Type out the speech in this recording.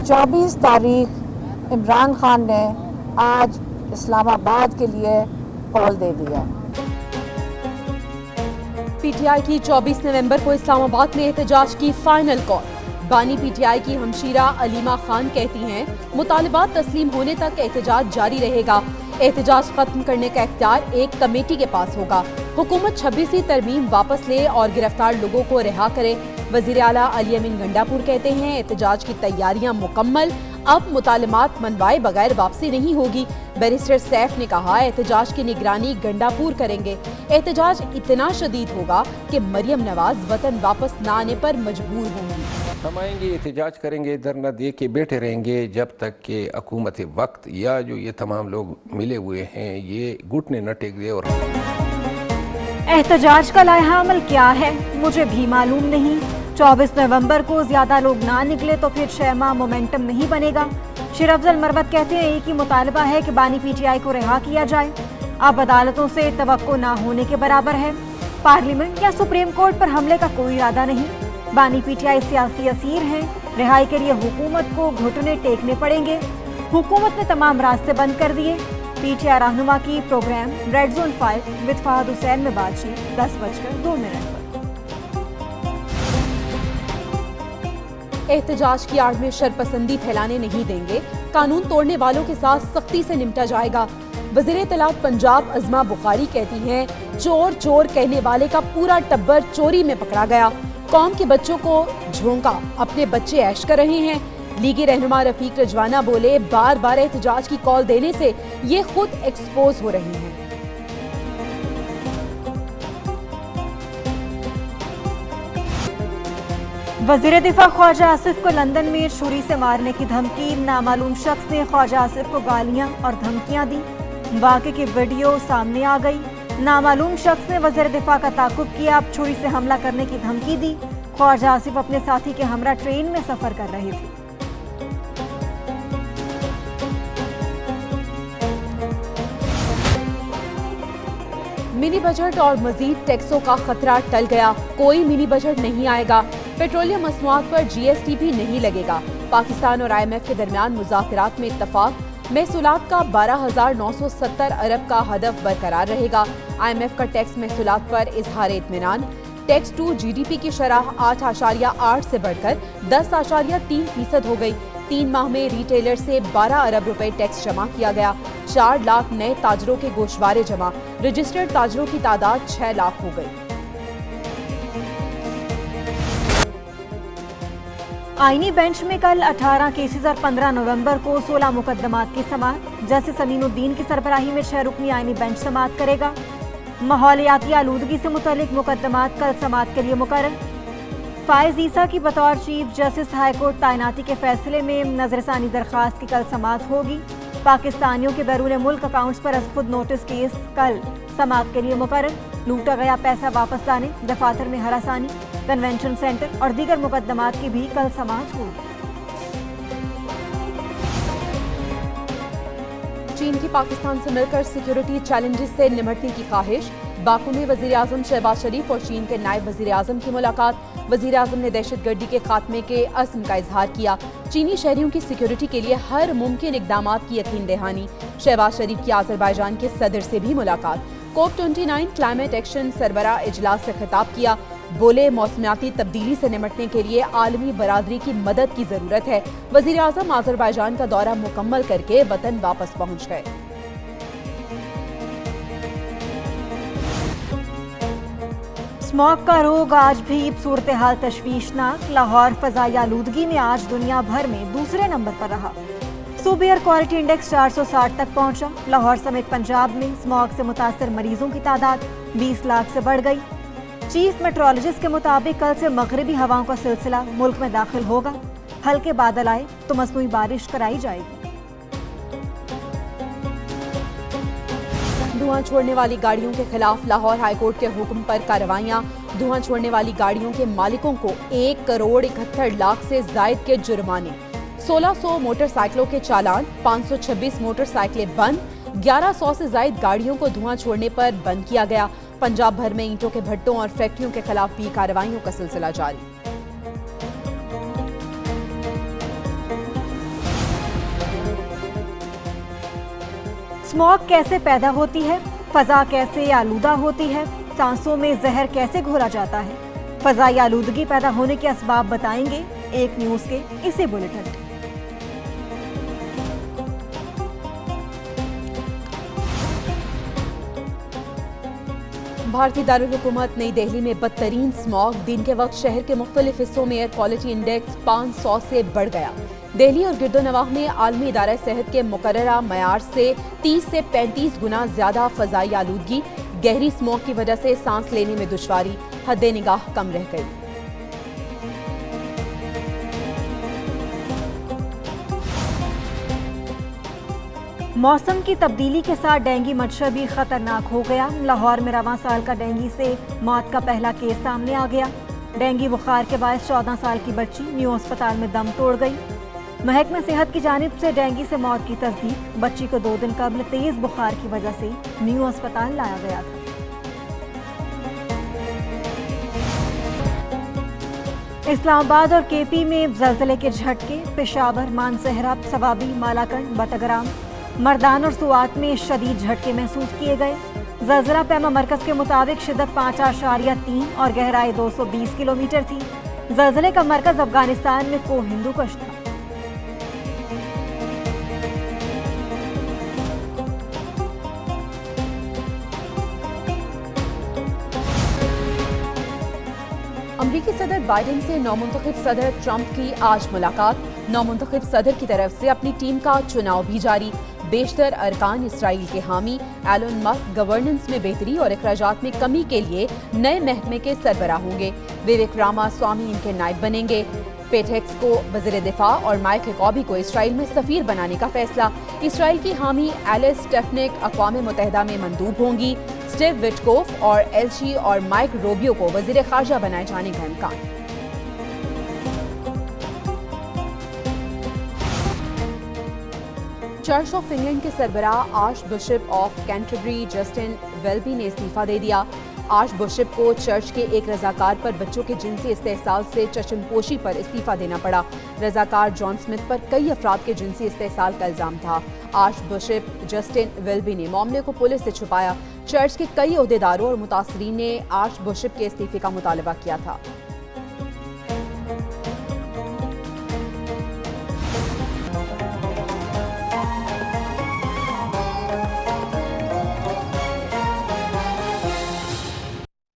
24 तारीख इमरान खान ने आज इस्लामाबाद के लिए कॉल दे दिया। पीटीआई की 24 नवंबर को इस्लामाबाद में एहतजाज की फाइनल कॉल। बानी पीटीआई की हमशीरा अलीमा खान कहती हैं, मुतालिबात तस्लीम होने तक एहतजाज जारी रहेगा। एहतजाज खत्म करने का इख्तियार एक कमेटी के पास होगा। हुकूमत 26वीं तरमीम वापस ले और गिरफ्तार लोगों को रिहा करे। वजीर आला अली अमीन गंडापुर कहते हैं, एहतजाज की तैयारियां मुकम्मल, अब मुतालिबात मनवाए बगैर वापसी नहीं होगी। बैरिस्टर सैफ ने कहा, एहतजाज की निगरानी गंडापुर करेंगे। एहतजाज इतना शदीद होगा कि मरियम नवाज वतन वापस न आने पर मजबूर होंगी। हम आएंगे, एहतजाज करेंगे, धरना दे के बैठे रहेंगे जब तक कि हुकूमत वक्त या जो ये तमाम लोग मिले हुए हैं ये घुटने न टेक दे। और एहतजाज का लाइहा अमल क्या है मुझे भी मालूम नहीं। 24 नवंबर को ज्यादा लोग ना निकले तो फिर शहमा मोमेंटम नहीं बनेगा। शेर अफजल मरवत कहते हैं, एक ही मुतालबा है कि बानी पीटीआई को रिहा किया जाए। अब अदालतों से तवक्को ना होने के बराबर है। पार्लियामेंट या सुप्रीम कोर्ट पर हमले का कोई इरादा नहीं। बानी पीटीआई सियासी असीर हैं। रिहाई के लिए हुकूमत को घुटने टेकने पड़ेंगे। हुकूमत ने तमाम रास्ते बंद कर दिए। पीटीआई रहनुमा की program red zone 5 with Fahad Hussain में बातचीत 10:02 पर। एहतजाज की आड़ में शरपसंदी फैलाने नहीं देंगे। कानून तोड़ने वालों के साथ सख्ती से निपटा जाएगा। वज़ीर इत्तलात पंजाब अज़मा बुखारी कहती हैं, चोर चोर कहने वाले का पूरा टब्बर चोरी में पकड़ा गया। कौम के बच्चों को झोंका, अपने बच्चे ऐश कर रहे हैं। लीगी रहनुमा रफीक रजवाना बोले, बार बार एहतजाज की कॉल देने से ये खुद एक्सपोज हो रही हैं। वज़ीर दिफा ख्वाजा आसिफ को लंदन में छुरी से मारने की धमकी। नामालूम शख्स ने ख्वाजा आसिफ को गालियां और धमकियां दी। वाक़े की वीडियो सामने आ गई। नामालूम शख्स ने वज़ीर दिफा का ताक़ुब किया, अब छुरी से हमला करने की धमकी दी। ख्वाजा आसिफ अपने साथी के हमरा ट्रेन में सफर कर रहे थे। मिनी बजट और मजीद टैक्सों का खतरा टल गया। कोई मिनी बजट नहीं आएगा। पेट्रोलियम मसनूआत पर जीएसटी भी नहीं लगेगा। पाकिस्तान और IMF के दरमियान मुज़ाकरात में इत्तफाक। महसूलात का 12,970 अरब का हदफ बरकरार रहेगा। IMF का टैक्स महसूलात पर इजहार इत्मीनान। टैक्स टू GDP की शरह 8.8 से बढ़कर 10.3% हो गई। 3 माह में रिटेलर से 12 अरब रुपए टैक्स जमा किया गया। 4 लाख नए ताजरों के गोशवारे जमा। रजिस्टर्ड ताजरों की तादाद 6 लाख हो गई। आईनी बेंच में कल 18 केसेस और 15 नवंबर को 16 मुकदमात की समाअत। जस्टिस अमीनुद्दीन की सरबराही में 6 रुकनी आईनी बेंच समाअत करेगा। माहौलियाती आलूदगी से मुतल्लिक मुकदमात कल समाअत के लिए मुकर्रर। फायज ईसा की बतौर चीफ जस्टिस हाईकोर्ट तैनाती के फैसले में नजरसानी दरख्वास्त की कल समाअत होगी। पाकिस्तानियों के बैरून मुल्क अकाउंट्स पर खुद नोटिस केस कल समाअत के लिए मुकर्रर। लूटा गया पैसा वापस लाने, दफातर में हरासानी, कन्वेंशन सेंटर और दीगर मुकदमात की भी कल समाअत होगी। चीन की पाकिस्तान से मिलकर सिक्योरिटी चैलेंजेस से निपटने की ख्वाहिश। बाकू में वजीर आजम शहबाज शरीफ और चीन के नायब वजीर आजम की मुलाकात। वजीर आजम ने दहशतगर्दी के खात्मे के अज़्म का इजहार किया। चीनी शहरियों की सिक्योरिटी के लिए हर मुमकिन इकदाम की यकीन दहानी। शहबाज शरीफ की आज़रबाईजान के सदर से भी मुलाकात। COP29 क्लाइमेट एक्शन सरबराह इजलास से खिताब किया। बोले, मौसमियाती तब्दीली से निपटने के लिए आलमी बरादरी की मदद की जरूरत है। वजीर आजम आज़रबाईजान का दौरा मुकम्मल करके वतन वापस पहुंच गए। स्मॉग का रोग आज भी सूरत हाल तशवीशनाक। लाहौर फजाई आलूदगी में आज दुनिया भर में दूसरे नंबर पर रहा। सूबे एयर क्वालिटी इंडेक्स 460 तक पहुंचा। लाहौर समेत पंजाब में स्मॉग से मुतासर मरीजों की तादाद 20 लाख से बढ़ गई। चीफ मेट्रोलॉजिस्ट के मुताबिक कल से मगरिबी हवाओं का सिलसिला मुल्क में दाखिल होगा। हल्के बादल आए तो मसनूई बारिश कराई जाएगी। धुआं छोड़ने वाली गाड़ियों के खिलाफ लाहौर हाईकोर्ट के हुक्म पर कार्रवाइयां। धुआं छोड़ने वाली गाड़ियों के मालिकों को 1 करोड़ 71 लाख से जायद के जुर्माने। 1600 मोटरसाइकिलों के चालान। 526 मोटरसाइकिलें बंद। 1100 से जायद गाड़ियों को धुआं छोड़ने पर बंद किया गया। पंजाब भर में ईंटों के भट्टों और फैक्ट्रियों के खिलाफ भी कार्रवाइयों का सिलसिला जारी। स्मॉग कैसे पैदा होती है, फजा कैसे आलूदा होती है, सांसों में जहर कैसे घोला जाता है, फजाई आलूदगी पैदा होने के असबाब बताएंगे एक न्यूज के इसी बुलेटिन में। भारतीय दारुल हुकूमत नई दिल्ली में बदतरीन स्मॉग। दिन के वक्त शहर के मुख्तलिफ हिस्सों में एयर क्वालिटी इंडेक्स 500 से बढ़ गया। दिल्ली और गिरदोनवाह में आलमी इदारा सेहत के मुकर्ररा मयार से 30 से 35 गुना ज्यादा फजाई आलूदगी। गहरी स्मॉग की वजह से सांस लेने में दुश्वारी, हद्दे निगाह कम रह गई। मौसम की तब्दीली के साथ डेंगू मच्छर भी खतरनाक हो गया। लाहौर में रवां साल का डेंगू से मौत का पहला केस सामने आ गया। डेंगू बुखार के बाद 14 साल की बच्ची न्यू अस्पताल में दम तोड़ गई। महकमा सेहत की जानिब से डेंगू से मौत की तस्दीक। बच्ची को 2 दिन कबल तेज बुखार की वजह से न्यू अस्पताल लाया गया था। इस्लामाबाद और केपी में जलजले के झटके। पेशावर, मानसहरा, सवाबी, मालाकंड, बटग्राम, मर्दान और सुआत में शदीद झटके महसूस किए गए। जलजला पैमा मरकज के मुताबिक शिद्दत 5.3 और गहराई 220 किलोमीटर थी। जलजले का मरकज अफगानिस्तान में को हिंदुकुश था। अमरीकी सदर बाइडेन से नौमुंतखब सदर ट्रंप की आज मुलाकात। नौमुंतखब सदर की तरफ से अपनी टीम का चुनाव भी जारी। बेशतर अरकान इसराइल के हामी। एलन मस्क गवर्नेंस में बेहतरी और अखराजात में कमी के लिए नए महकमे के सरबराह होंगे। विवेक रामास्वामी इनके नायब बनेंगे। पेटेक्स को वज़ीर दिफा और माइक हुकॉबी को इसराइल में सफीर बनाने का फैसला। इसराइल की हामी एलिस स्टेफनिक अक़वाम मुत्तहिदा में मंदूब होंगी। स्टीव विटकोफ और एल्ची और माइक रोबियो को वज़ीर खारजा बनाए जाने का इम्कान। चर्च ऑफ इंग्लैंड के सरबराह archbishop of Canterbury Justin Welby ने इस्तीफा दे दिया। आर्च बिशप को चर्च के एक रजाकार पर बच्चों के जिनसी इस्तेहसाल से चशमपोशी पर इस्तीफा देना पड़ा। रजाकार जॉन स्मिथ पर कई अफराद के जिनसी इस्तेहसाल का इल्जाम था। आर्च बिशप जस्टिन वेल्बी ने मामले को पुलिस से छुपाया। चर्च के कई ओहदेदारों और मुतासरीन ने आर्च बिशप के इस्तीफे का मुतालबा किया था।